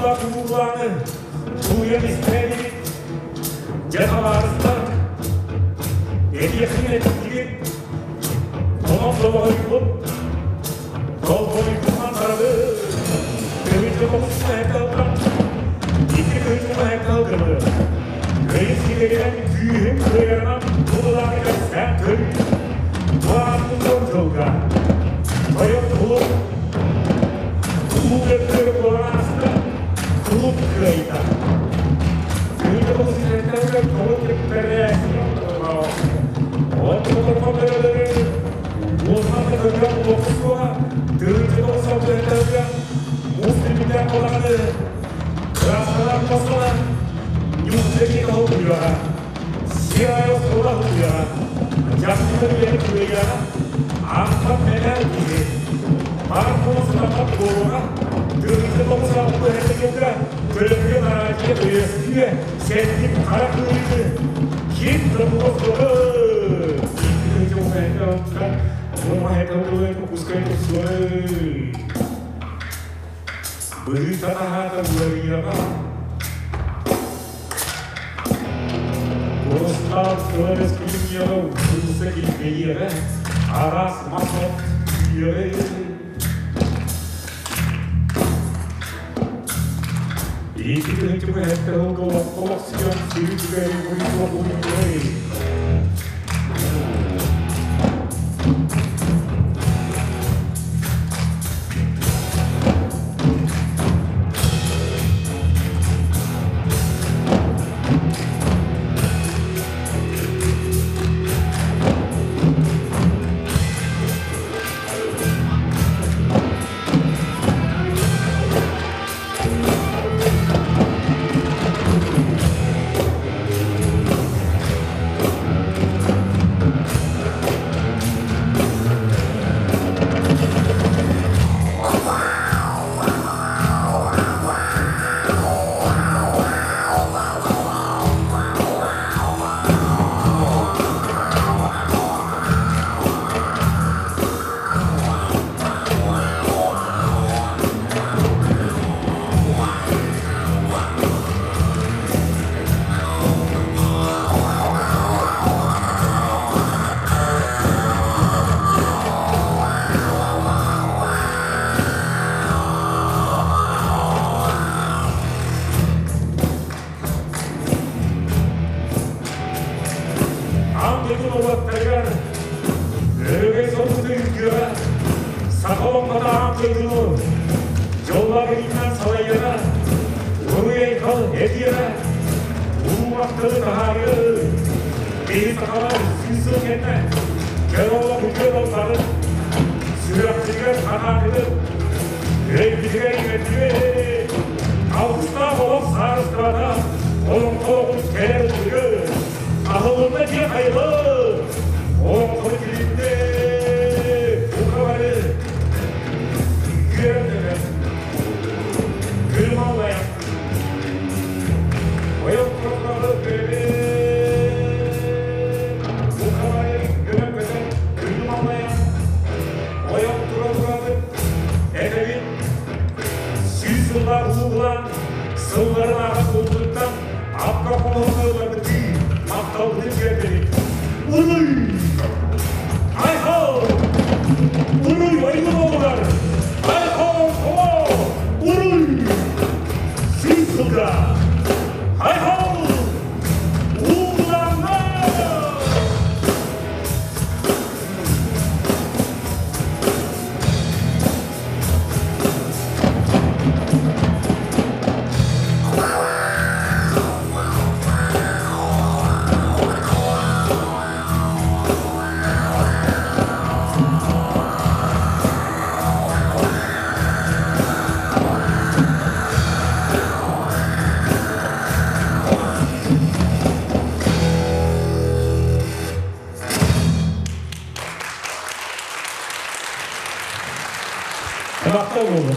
Yıllar kullanı bu yıl istedi ceza varsa hediyesini ettiği onun sabahı yılıp kol boyundan taradı köyünce kokusuna yakaladılar iki köyünce yakaladılar köyün gelen büyüğün köylerine bulularıyla sen köy doğanın yolculuğa bayıl bulup bu gökleri kullanasında kulüp köyde köyünce kokusuna yakaladılar kulüp göklerine Otomobilleri uzmanlık ödülen dokuzluğa dırıcı olsa bu etlerden Müslümanlar olanı Rastalar basana Yüzdeki oluyor Siyaya sola oluyor Yakınları yeni köyüyor Ahmet neler gibi Markonusuna bak doğruğa Dırıcı olsa bu etlerden Bölümün aracıya duyasıya Sevdiğim kara köyüydü Kim tırmızı Uma recalculando com os cantos Berita tahata bulan Bostal flores pinhão Susa que veia Aras masok Yere E que a gente vai recalculando a poção Se tiver muito Yollar elinden salayana Buraya kal hediyene Bu vakti taharı Beni sakalar süsü kendine Gel ola hücret onların Süratçılar kanatını Renkliğe yönetimi Avustan olup sarıstırada Onun kolumuz keler oluyor Ahılında diye hayırlı Onun kolu kilinde Bu kavarı Güvenle Gülmallaya Oyun kurumları beni Bu kavarı güvenmeden Gülmallaya Oyun kurumları Edebin Yüzyıllar uğulan Sılların arası olduktan Apka kullanırlardı değil Aptallığı geldi Unuy Ay ho Unuy bayılır oğullar Ay ho ho Unuy Yüzyılda Ay ho Uğulanlar Bakta oldu.